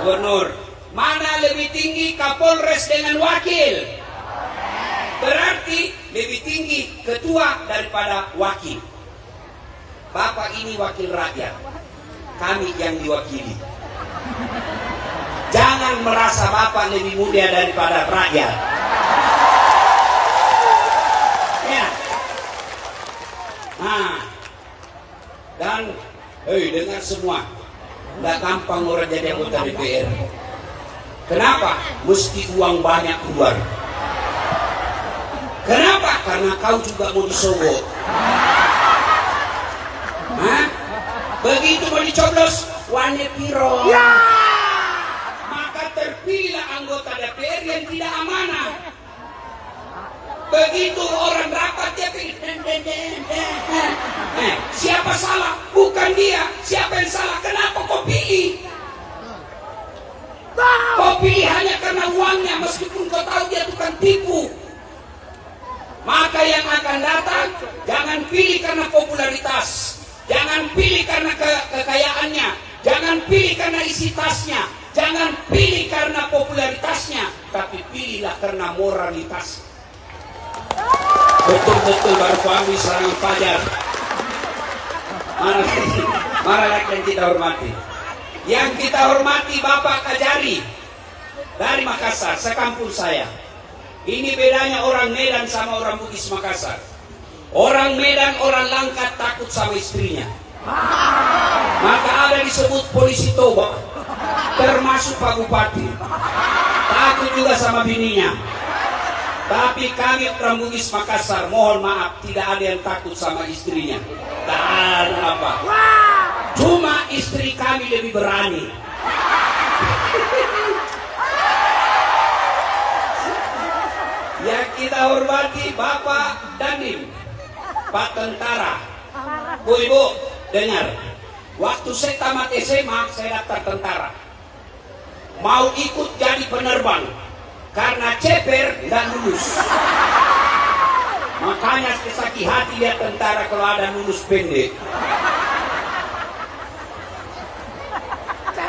gubernur. Mana lebih tinggi, Kapolres dengan wakil? Berarti lebih tinggi ketua daripada wakil. Bapak ini wakil rakyat, kami yang diwakili. Jangan merasa Bapak lebih mulia daripada rakyat. Ya. Nah, dan dengar semua, nggak gampang orang jadi anggota DPR. Kenapa? Mesti uang banyak keluar. Kenapa? Karena kau juga mau disogok. Hah? Begitu mau dicoblos, wane piro. Ya. Maka terpilihlah anggota DPR yang tidak amanah. Begitu orang rapat dia pilih. Siapa salah? Bukan dia. Siapa yang salah? Kenapa kau pilih? Kau pilih hanya karena uangnya, meskipun kau tahu dia tukang tipu. Maka yang akan datang, jangan pilih karena popularitas, jangan pilih karena kekayaannya, jangan pilih karena isi tasnya, jangan pilih karena popularitasnya, tapi pilihlah karena moralitas. Betul-betul baru pahami serangan fajar. Mana lagi yang kita hormati? Yang kita hormati Bapak Kajari dari Makassar, sekampung saya. Ini bedanya orang Medan sama orang Bugis Makassar. Orang Medan, orang Langkat takut sama istrinya. Maka ada disebut polisi Toba, termasuk Pak Bupati. Takut juga sama bininya. Tapi kami orang Bugis Makassar, mohon maaf, tidak ada yang takut sama istrinya. Dan apa? Cuma istri kami lebih berani. Yang kita hormati Bapak Dandim, Pak Tentara. Bu Ibu, dengar. Waktu saya tamat SMA, saya daftar tentara. Mau ikut jadi penerbang. Karena ceper nggak lulus. Makanya sakit hati lihat tentara kalau ada lulus pendek.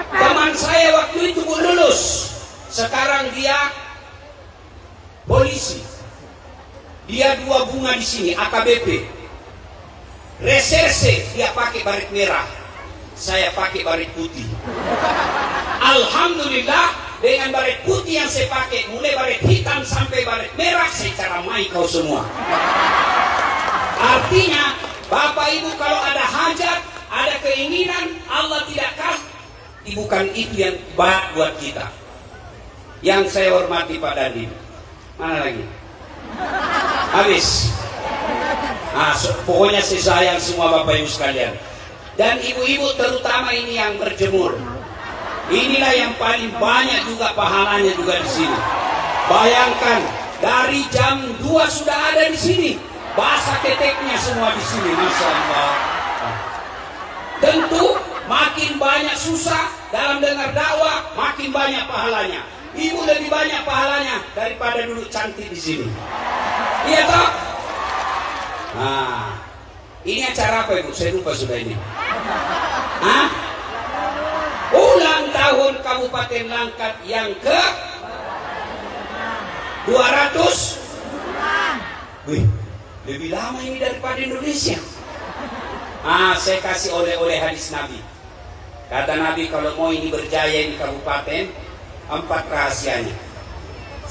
Teman saya waktu itu lulus. Sekarang dia polisi. Dia 2 bunga di sini, AKBP. Reserse dia pakai baret merah. Saya pakai baret putih. Alhamdulillah, dengan baret putih yang saya pakai, mulai baret hitam sampai baret merah, saya caramai kau semua. Artinya, Bapak Ibu kalau ada hajat, ada keinginan, Allah tidak kasih, bukan itu yang baik buat kita. Yang saya hormati Pak Dandi. Mana lagi? Habis. Pokoknya saya sayang semua Bapak Ibu sekalian. Dan ibu-ibu terutama ini yang berjemur. Inilah yang paling banyak juga pahalanya juga di sini. Bayangkan dari jam 2 sudah ada di sini. Basah keteknya semua di sini, Masya Allah. Tentu makin banyak susah dalam dengar dakwah, makin banyak pahalanya. Ibu lebih banyak pahalanya daripada duduk cantik di sini. Iya toh? Nah, ini acara apa Ibu? Saya lupa sudah ini. Hah? Ulang tahun Kabupaten Langkat yang ke 200. Wih, lebih lama ini daripada Indonesia. Saya kasih oleh-oleh hadis Nabi. Kata Nabi kalau mau ini berjaya di kabupaten, 4 rahasianya.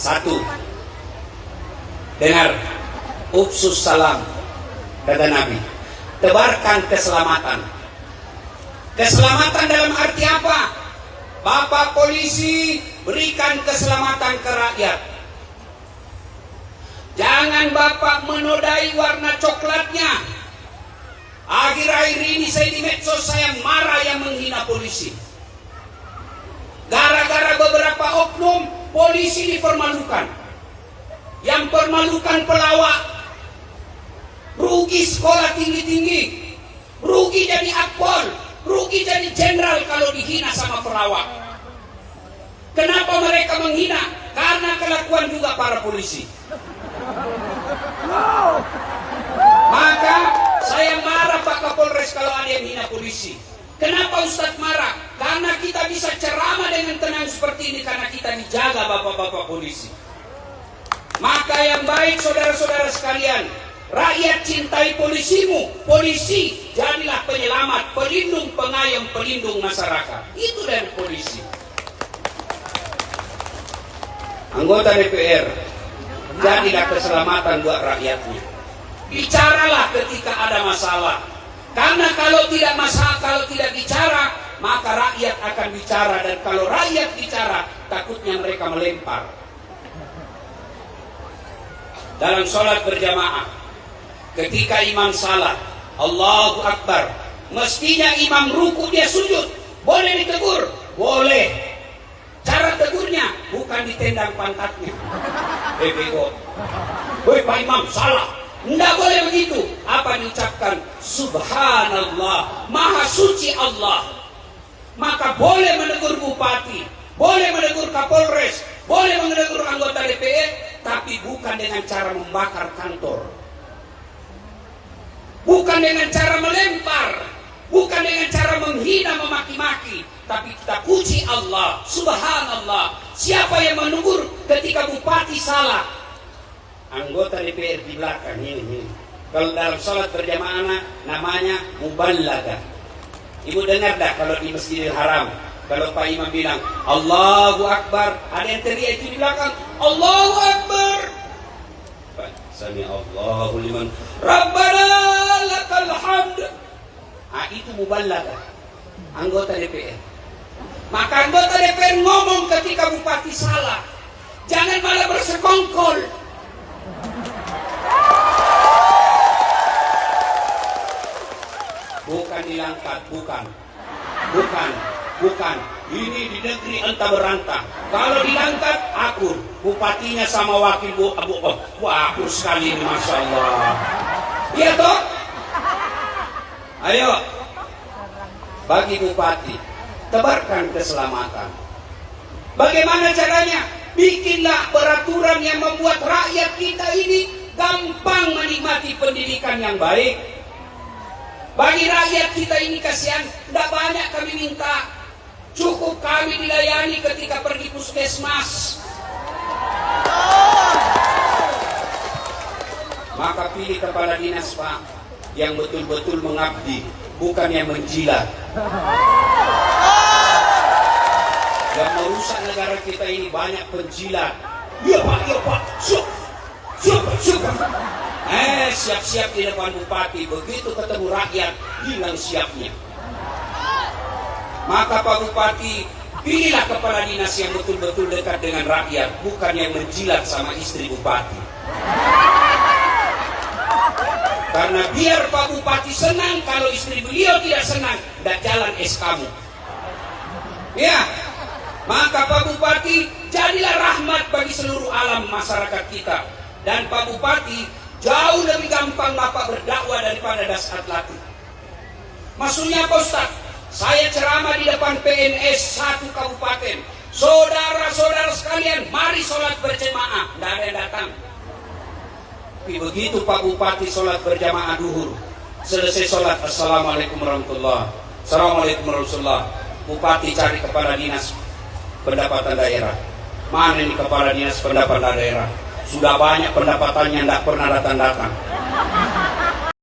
1, dengar, ufsus salam. Kata Nabi, tebarkan keselamatan. Keselamatan dalam arti apa? Bapak polisi berikan keselamatan ke rakyat. Jangan Bapak menodai warna coklatnya. Akhir-akhir ini saya di medsos saya marah yang menghina polisi. Gara-gara beberapa oknum polisi dipermalukan. Yang permalukan pelawak. Rugi sekolah tinggi-tinggi. Rugi jadi akpol. Rugi jadi jenderal kalau dihina sama pelawak. Kenapa mereka menghina? Karena kelakuan juga para polisi. Maka saya marah Pak Kapolres kalau ada yang hina polisi. Kenapa Ustadz marah? Karena kita bisa ceramah dengan tenang seperti ini karena kita dijaga bapak-bapak polisi. Maka yang baik saudara-saudara sekalian, rakyat cintai polisimu. Polisi jadilah penyelamat, pelindung, pengayom, pelindung masyarakat. Itu dari polisi. Anggota DPR, jadilah keselamatan buat rakyatnya. Bicaralah ketika ada masalah. Karena kalau tidak bicara, maka rakyat akan bicara. Dan kalau rakyat bicara, takutnya mereka melempar. Dalam sholat berjamaah, ketika imam salah, Allahu Akbar, mestinya imam ruku dia sujud. Boleh ditegur? Boleh. Cara tegurnya bukan ditendang pantatnya. Bego. Woi Pak Imam, salah. Tidak boleh begitu. Apa diucapkan? Subhanallah, Maha Suci Allah. Maka boleh menegur bupati, boleh menegur Kapolres, boleh menegur anggota DPR, tapi bukan dengan cara membakar kantor. Bukan dengan cara melempar, bukan dengan cara menghina, memaki-maki, tapi kita puji Allah, subhanallah. Siapa yang menegur ketika bupati salah? Anggota DPR di belakang ini. Kalau dalam sholat berjamaah namanya muballaghah. Ibu dengar dah kalau di Masjidil Haram, kalau Pak Imam bilang Allahu Akbar, ada yang teriak itu di belakang, Allahu Akbar. Sami Allahu liman Rabbana lakal hamd. Itu muballaghah, anggota DPR. Maka anggota DPR ngomong ketika bupati salah, jangan malah bersekongkol. Bukan dilangkat, bukan. Ini di negeri entah berantah. Kalau dilangkat, akur. Bupatinya sama wakil akur sekali ini, masya Allah. Iya toh? Ayo, bagi bupati, tebarkan keselamatan. Bagaimana caranya? Bikinlah peraturan yang membuat rakyat kita ini gampang menikmati pendidikan yang baik. Bagi rakyat kita ini kasihan, tidak banyak kami minta. Cukup kami dilayani ketika pergi puskesmas. Maka pilih kepala dinas Pak, yang betul-betul mengabdi, bukan yang menjilat. Yang merusak negara kita ini banyak penjilat. Iya Pak, siap. Siap-siap di depan bupati, begitu ketemu rakyat, hilang siapnya. Maka Pak Bupati, pilihlah kepala dinas yang betul-betul dekat dengan rakyat, bukan yang menjilat sama istri bupati. Karena biar Pak Bupati senang, kalau istri beliau tidak senang, tidak jalan SK-mu. Ya, maka Pak Bupati, jadilah rahmat bagi seluruh alam masyarakat kita. Dan Pak Bupati, jauh lebih gampang Bapak berdakwah daripada Dasat Latif. Maksudnya apa Ustaz? Saya ceramah di depan PNS satu kabupaten. Saudara-saudara sekalian, mari sholat berjamaah. Tidak ada yang datang. Tapi begitu Pak Bupati sholat berjamaah duhur, selesai sholat, Assalamualaikum warahmatullahi wabarakatuh. Assalamualaikum warahmatullahi wabarakatuh. Bupati cari kepala dinas pendapatan daerah. Mana ini kepala dinas pendapatan daerah? Sudah banyak pendapatannya, tidak pernah datang-datang.